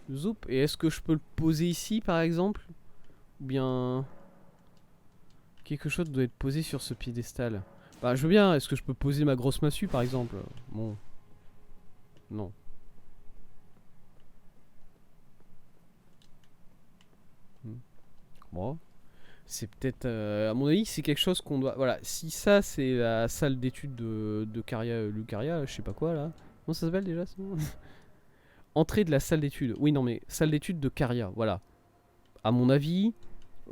S1: Zoup. Et est-ce que je peux le poser ici par exemple? Ou bien... Quelque chose doit être posé sur ce piédestal. Bah je veux bien, est-ce que je peux poser ma grosse massue par exemple? Bon. Non. Bon. C'est peut-être... à mon avis, c'est quelque chose qu'on doit... Voilà, si ça c'est la salle d'études de Caria Lucaria, je sais pas quoi là. Comment ça s'appelle déjà? Entrée de la salle d'études. Oui, non mais salle d'études de Caria, voilà. À mon avis...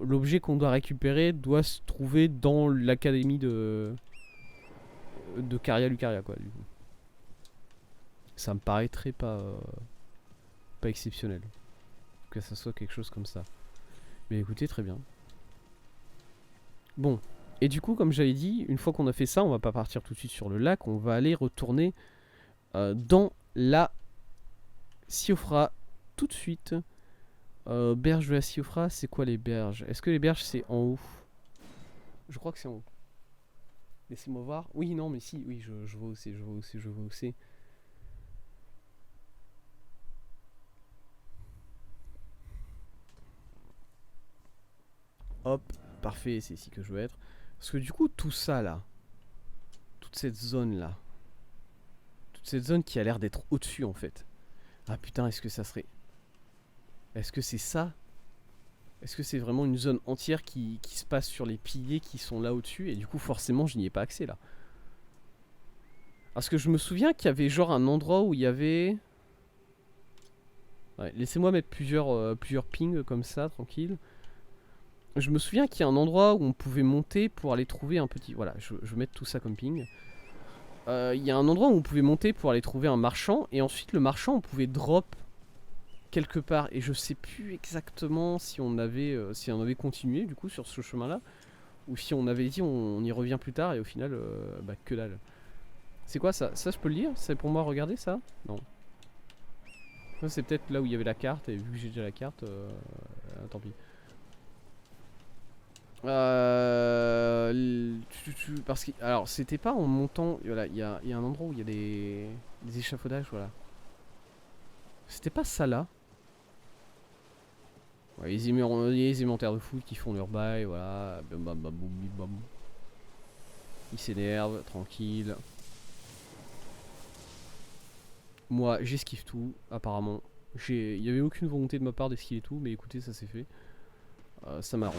S1: L'objet qu'on doit récupérer doit se trouver dans l'académie de Caria Lucaria quoi. Du coup. Ça me paraîtrait pas exceptionnel que ça soit quelque chose comme ça. Mais écoutez, très bien. Bon. Et du coup, comme j'avais dit, une fois qu'on a fait ça, on va pas partir tout de suite sur le lac. On va aller retourner dans la Siofra tout de suite. Berge de la Siofra, c'est quoi les berges? Est-ce que les berges c'est en haut? Je crois que c'est en haut. Laissez-moi voir. Oui, non, mais si, oui, je vois où c'est, je vois où c'est, je vois où c'est. Hop, parfait, c'est ici que je veux être. Parce que du coup, tout ça là, toute cette zone là, toute cette zone qui a l'air d'être au-dessus en fait. Ah putain, est-ce que ça serait... Est-ce que c'est ça? Est-ce que c'est vraiment une zone entière qui se passe sur les piliers qui sont là au-dessus? Et du coup, forcément, je n'y ai pas accès là. Parce que je me souviens qu'il y avait genre un endroit où il y avait... Ouais, laissez-moi mettre plusieurs pings comme ça, tranquille. Je me souviens qu'il y a un endroit où on pouvait monter pour aller trouver un petit... Voilà, je vais mettre tout ça comme ping. Il y a un endroit où on pouvait monter pour aller trouver un marchand. Et ensuite, le marchand, on pouvait drop quelque part. Et je sais plus exactement si on avait continué du coup sur ce chemin-là. Ou si on avait dit on y revient plus tard. Et au final, bah que dalle. C'est quoi ça? Ça, je peux le lire? C'est pour moi regarder ça? Non. Ça, c'est peut-être là où il y avait la carte. Et vu que j'ai déjà la carte, tant pis. Parce que alors c'était pas en montant, voilà, il y a un endroit où il y a des échafaudages, voilà. C'était pas ça là. Ouais, les élémentaires de foot qui font leur bail, voilà. Bam, bam, bam, boum, bam. Ils s'énervent, tranquille. Moi j'esquive tout, apparemment. Il y avait aucune volonté de ma part d'esquiver tout, mais écoutez, ça s'est fait. Ça m'arrange.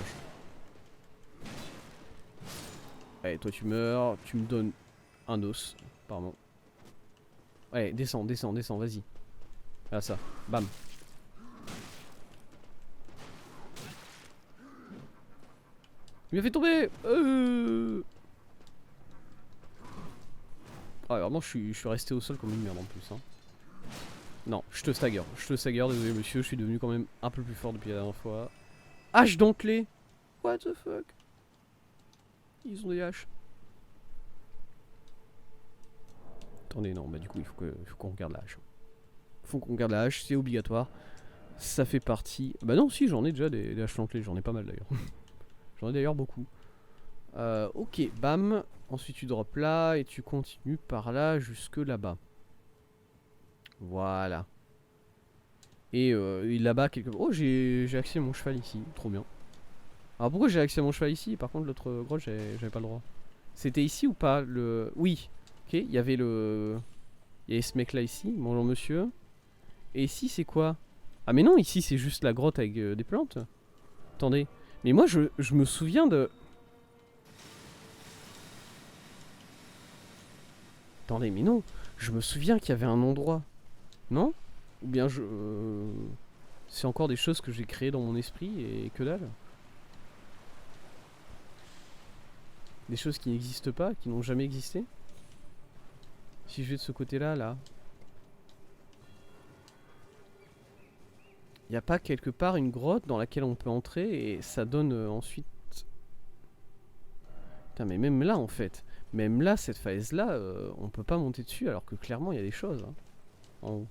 S1: Allez, toi tu meurs, tu me donnes un os, apparemment. Allez, descends, descends, descends, vas-y. Ah ça, bam. Il m'a fait tomber. Ah vraiment je suis resté au sol comme une merde en plus hein. Non, je te stagger, désolé monsieur, je suis devenu quand même un peu plus fort depuis la dernière fois. Hache dentelée. What the fuck? Ils ont des haches. Attendez, non, bah du coup il faut qu'on regarde la hache. Faut qu'on regarde la hache, c'est obligatoire. Ça fait partie... Bah non, si, j'en ai déjà des haches dentelées, j'en ai pas mal d'ailleurs. J'en ai d'ailleurs beaucoup. Ok, bam. Ensuite tu drops là et tu continues par là jusque là-bas. Voilà. Et là-bas, quelque... Oh, j'ai accès à mon cheval ici, trop bien. Alors pourquoi j'ai accès à mon cheval ici? Par contre l'autre grotte j'avais pas le droit. C'était ici ou pas le... Oui. Ok, il y avait le... Il y avait ce mec là ici, bonjour monsieur. Et ici c'est quoi? Ah mais non, ici c'est juste la grotte avec des plantes. Attendez. Mais moi je me souviens de... Attendez, mais non. Je me souviens qu'il y avait un endroit. Non? Ou bien je... c'est encore des choses que j'ai créées dans mon esprit et que dalle. Des choses qui n'existent pas, qui n'ont jamais existé. Si je vais de ce côté-là, là. Y a pas quelque part une grotte dans laquelle on peut entrer et ça donne ensuite... Putain mais même là en fait. Même là, cette falaise-là, on peut pas monter dessus alors que clairement il y a des choses. Hein, en haut.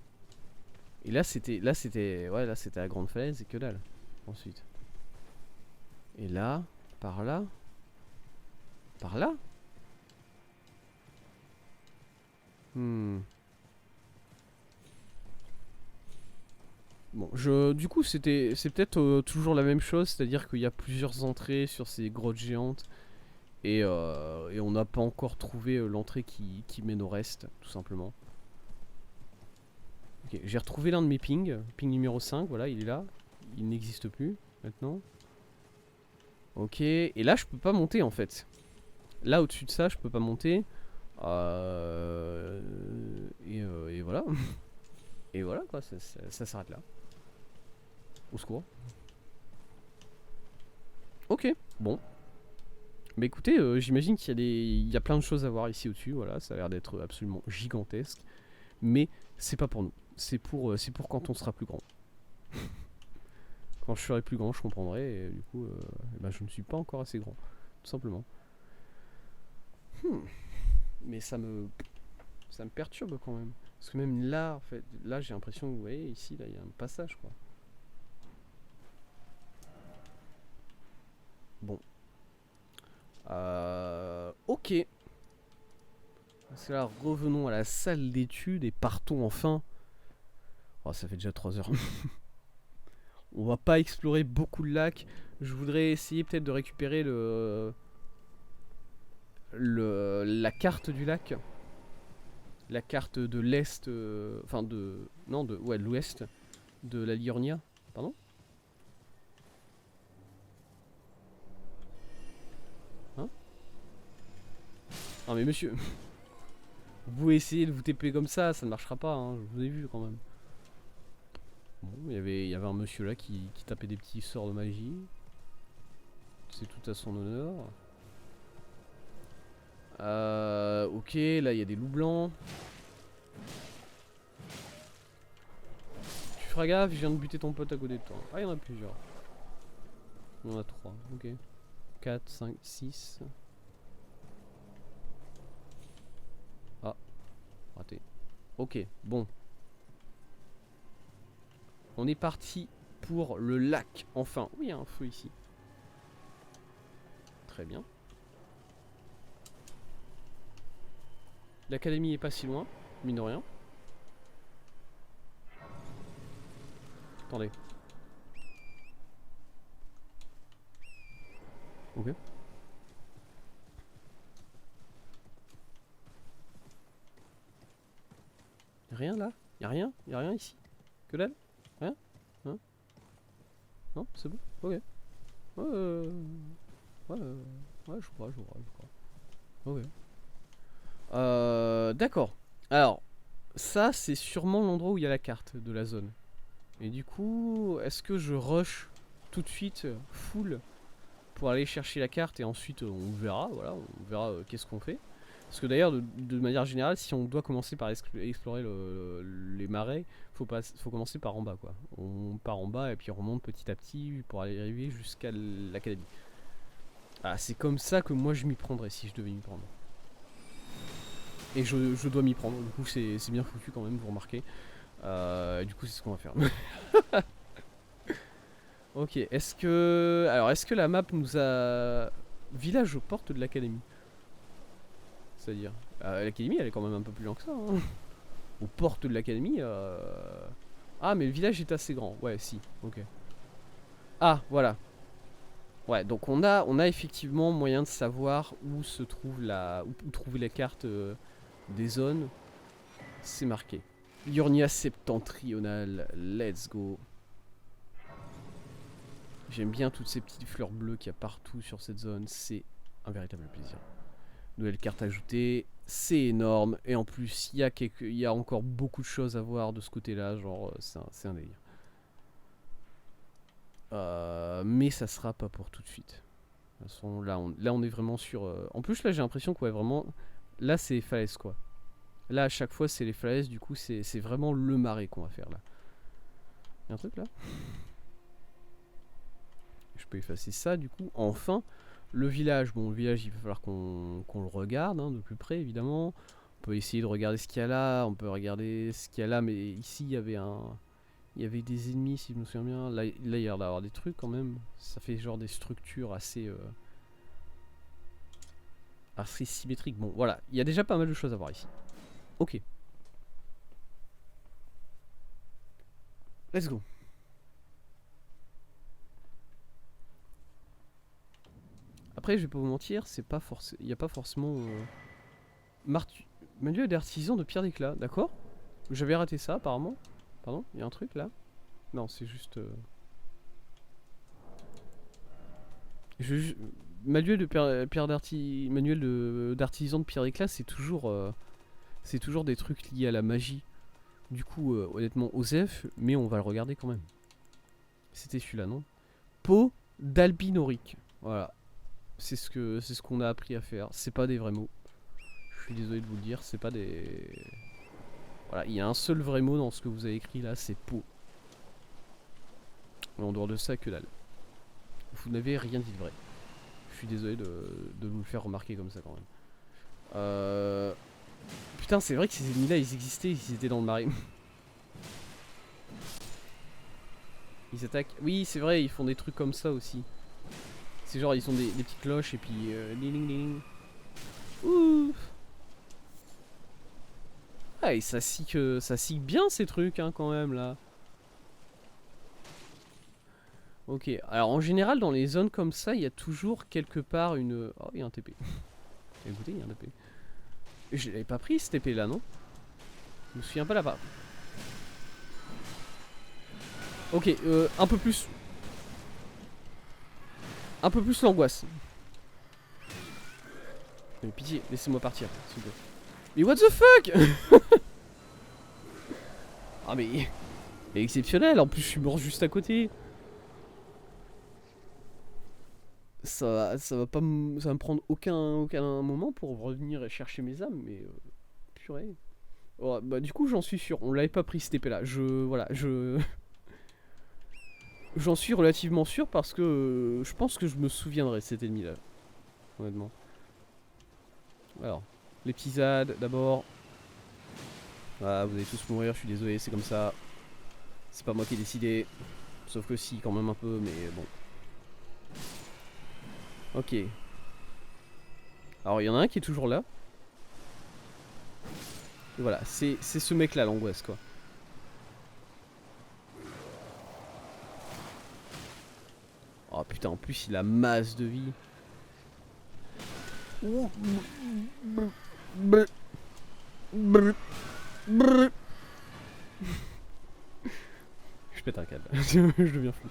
S1: Et là c'était... Ouais là c'était la grande falaise et que dalle. Ensuite. Et là, par là. Par là? Bon, du coup, c'est peut-être toujours la même chose, c'est-à-dire qu'il y a plusieurs entrées sur ces grottes géantes et on n'a pas encore trouvé l'entrée qui mène au reste, tout simplement. Ok, j'ai retrouvé l'un de mes pings, ping numéro 5, voilà, il est là, il n'existe plus maintenant. Ok, et là, je peux pas monter en fait. Là, au-dessus de ça, je peux pas monter. Et voilà. Et voilà quoi, ça s'arrête là. Au secours. Ok, bon. Mais écoutez, j'imagine il y a plein de choses à voir ici au-dessus, voilà, ça a l'air d'être absolument gigantesque. Mais c'est pas pour nous, c'est pour quand on sera plus grand. Quand je serai plus grand, je comprendrai. Et du coup, eh ben, je ne suis pas encore assez grand. Tout simplement. Mais ça me perturbe quand même. Parce que même là, en fait, là j'ai l'impression que vous voyez, ici, là, il y a un passage, quoi. Bon. Ok. Parce que là, revenons à la salle d'études et partons enfin. Oh, ça fait déjà 3 heures. On va pas explorer beaucoup de lacs. Je voudrais essayer peut-être de récupérer la carte du lac. La carte de l'Est. Enfin, de. Non, de. Ouais, de l'Ouest. De la Liurnia. Pardon? Hein? Non, mais monsieur. Vous pouvez essayer de vous TP comme ça ne marchera pas, hein, je vous ai vu quand même. Bon, il y avait un monsieur là qui tapait des petits sorts de magie. C'est tout à son honneur. Ok, là il y a des loups blancs. Tu feras gaffe, je viens de buter ton pote à côté de toi. Ah, il y en a plusieurs. Il y en a 3, ok. 4, 5, 6. Ah, raté. Ok, bon. On est parti pour le lac, enfin. Oui, il y a un feu ici. Très bien. L'académie est pas si loin, mine de rien. Attendez. Ok. Y'a rien là? Y'a rien? Y'a rien ici? Que dalle? Rien? Hein? Non? C'est bon? Ok. Ouais, ouais, je crois. Ok. D'accord. Alors, ça, c'est sûrement l'endroit où il y a la carte de la zone. Et du coup, est-ce que je rush tout de suite, full, pour aller chercher la carte et ensuite on verra, voilà, on verra qu'est-ce qu'on fait. Parce que d'ailleurs, de manière générale, si on doit commencer par explorer les marais, faut commencer par en bas, quoi. On part en bas et puis on remonte petit à petit pour aller arriver jusqu'à l'académie. Ah, c'est comme ça que moi je m'y prendrais si je devais m'y prendre. Et je dois m'y prendre, du coup c'est bien foutu quand même, vous remarquez. Du coup c'est ce qu'on va faire. Ok, est-ce que... Alors, est-ce que la map nous a... Village aux portes de l'académie. C'est-à-dire... l'académie, elle est quand même un peu plus loin que ça. Hein. Aux portes de l'académie... Ah, mais le village est assez grand. Ouais, si, ok. Ah, voilà. Ouais, donc on a effectivement moyen de savoir où se trouve où trouver la carte des zones. C'est marqué. Liurnia septentrionale, let's go. J'aime bien toutes ces petites fleurs bleues qu'il y a partout sur cette zone, c'est un véritable plaisir. Nouvelle carte ajoutée, c'est énorme, et en plus il y a encore beaucoup de choses à voir de ce côté-là, genre c'est un délire. Mais ça sera pas pour tout de suite. De toute façon, là on est vraiment sur... En plus là j'ai l'impression que ouais, vraiment, là c'est les falaises quoi. Là à chaque fois c'est les falaises, du coup c'est vraiment le marais qu'on va faire là. Y'a un truc là? Je peux effacer ça du coup. Enfin, le village. Bon, le village, il va falloir qu'on le regarde de plus près, évidemment. On peut essayer de regarder ce qu'il y a là. On peut regarder ce qu'il y a là. Mais ici, il y avait des ennemis, si je me souviens bien. Là il y a l'air d'avoir des trucs quand même. Ça fait genre des structures assez symétriques. Bon, voilà. Il y a déjà pas mal de choses à voir ici. Ok. Let's go. Après, je vais pas vous mentir, c'est pas il n'y a pas forcément manuel d'artisan de pierre d'éclat, d'accord? J'avais raté ça apparemment. Pardon, il y a un truc là? Non, c'est juste. Je... Manuel de d'artisan de pierre d'éclat, c'est toujours des trucs liés à la magie. Du coup, honnêtement, Osef, mais on va le regarder quand même. C'était celui-là, non? Peau d'albinorique. Voilà. C'est ce qu'on a appris à faire. C'est pas des vrais mots. Je suis désolé de vous le dire, c'est pas des... Voilà, il y a un seul vrai mot dans ce que vous avez écrit là, c'est peau. Et en dehors de ça, que dalle. Vous n'avez rien dit de vrai. Je suis désolé de vous le faire remarquer comme ça quand même. Putain, c'est vrai que ces ennemis-là, ils existaient, ils étaient dans le marais. Ils attaquent. Oui, c'est vrai, ils font des trucs comme ça aussi. C'est genre, ils ont des petites cloches et puis... ding ding ding. Ouh. Ah, et ça sique bien ces trucs, hein, quand même, là. Ok, alors en général, dans les zones comme ça, il y a toujours quelque part une... Oh, il y a un TP. Écoutez, il y a un TP. Je l'avais pas pris, ce TP, là, non? Je me souviens pas là-bas. Ok, un peu plus... Un peu plus l'angoisse. Mais pitié, laissez-moi partir, s'il vous plaît. Mais what the fuck? Ah mais... exceptionnel, en plus je suis mort juste à côté. Ça va pas me... Ça va me prendre aucun moment pour revenir et chercher mes âmes, mais... purée. Oh, bah du coup j'en suis sûr, on l'avait pas pris cet épée là. Voilà, j'en suis relativement sûr parce que je pense que je me souviendrai de cet ennemi là. Honnêtement. Alors, les petits ZAD d'abord. Ah, vous allez tous mourir, je suis désolé, c'est comme ça. C'est pas moi qui ai décidé. Sauf que si, quand même un peu, mais bon. Ok. Alors, il y en a un qui est toujours là. Et voilà, c'est ce mec là, l'angoisse, quoi. Oh putain, en plus, il a masse de vie. Je pète un câble. Je deviens fou.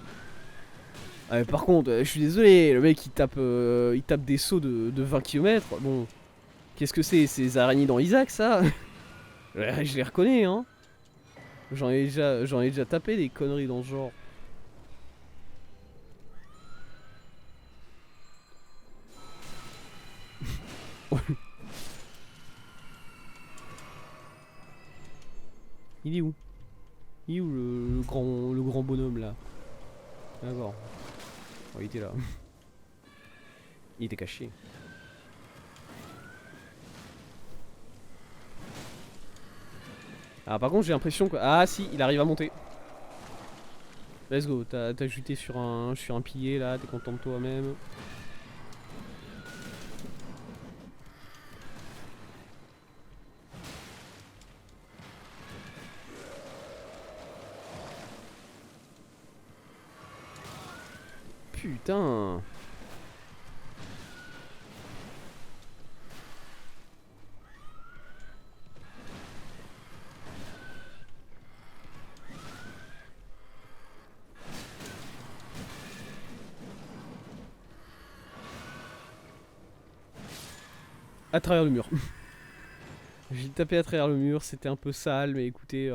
S1: Ah, mais par contre, je suis désolé, le mec il tape des sauts de 20 km. Bon, qu'est-ce que c'est? C'est les araignées dans Isaac, ça? Je les reconnais, hein. J'en ai déjà tapé des conneries dans ce genre. Il est où? Il est où le grand bonhomme là? D'accord. Oh, il était là. Il était caché. Ah, par contre, j'ai l'impression que. Ah, si, il arrive à monter. Let's go. T'as juté sur un pilier là. T'es content de toi-même. Putain. À travers le mur. J'ai tapé à travers le mur, c'était un peu sale, mais écoutez,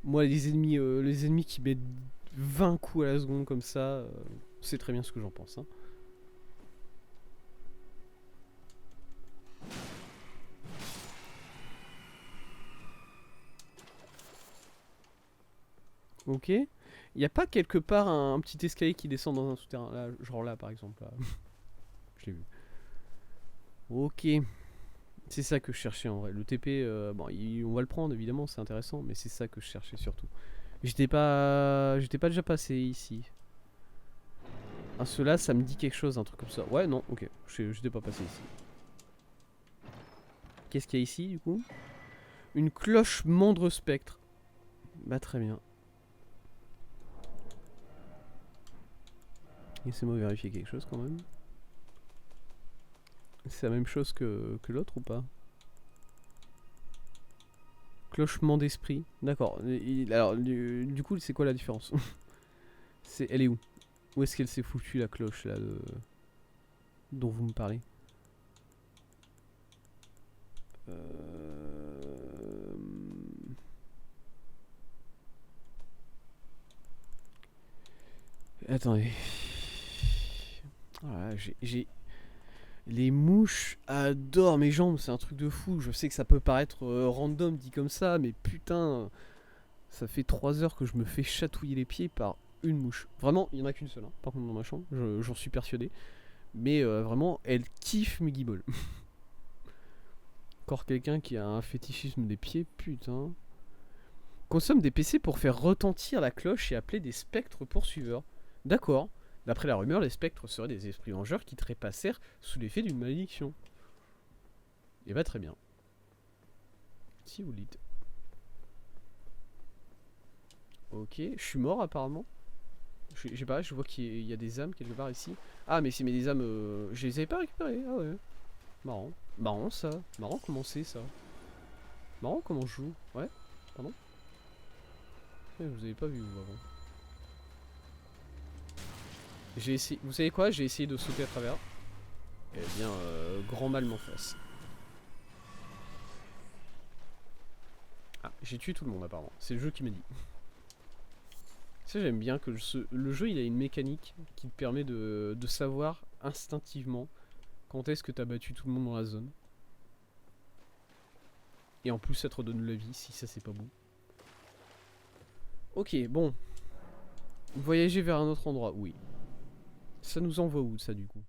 S1: moi les ennemis qui mettent 20 coups à la seconde comme ça, c'est très bien ce que j'en pense. Hein. Ok. Il n'y a pas quelque part un petit escalier qui descend dans un souterrain là, genre là par exemple. Là. Je l'ai vu. Ok. C'est ça que je cherchais en vrai. Le TP, bon, on va le prendre évidemment, c'est intéressant, mais c'est ça que je cherchais surtout. J'étais pas déjà passé ici. Ah, cela, ça me dit quelque chose, un truc comme ça. Ouais, non, ok, j'étais pas passé ici. Qu'est-ce qu'il y a ici du coup? Une cloche mandre spectre. Bah, très bien. Laissez-moi vérifier quelque chose quand même. C'est la même chose que l'autre ou pas? Clochement d'esprit. D'accord. Alors, du coup, c'est quoi la différence? Elle est où? Où est-ce qu'elle s'est foutue la cloche là dont vous me parlez? Attendez. Voilà, j'ai... Les mouches adorent mes jambes, c'est un truc de fou. Je sais que ça peut paraître random dit comme ça, mais putain, ça fait 3 heures que je me fais chatouiller les pieds par une mouche. Vraiment, il y en a qu'une seule, hein, par contre, dans ma chambre, j'en suis persuadé. Mais vraiment, elle kiffe mes guibolles. Encore quelqu'un qui a un fétichisme des pieds, putain. Consomme des PC pour faire retentir la cloche et appeler des spectres poursuiveurs. D'accord. D'après la rumeur, les spectres seraient des esprits vengeurs qui trépassèrent sous l'effet d'une malédiction. Et bah très bien. Si vous le dites. Ok, je suis mort apparemment. Je sais pas, je vois qu'il y a des âmes quelque part ici. Ah mais c'est mais des âmes, je les avais pas récupérées. Ah ouais. Marrant. Marrant ça. Marrant comment c'est ça. Marrant comment je joue. Ouais. Pardon. Ouais, vous avez pas vu vous avant. J'ai essayé. Vous savez quoi? J'ai essayé de sauter à travers. Eh bien, grand mal m'en fasse. Ah, j'ai tué tout le monde apparemment. C'est le jeu qui m'a dit. Ça j'aime bien que le jeu il a une mécanique qui te permet de savoir instinctivement quand est-ce que t'as battu tout le monde dans la zone. Et en plus ça te redonne la vie si ça c'est pas bon. Ok bon. Voyager vers un autre endroit, oui. Ça nous envoie où ça du coup?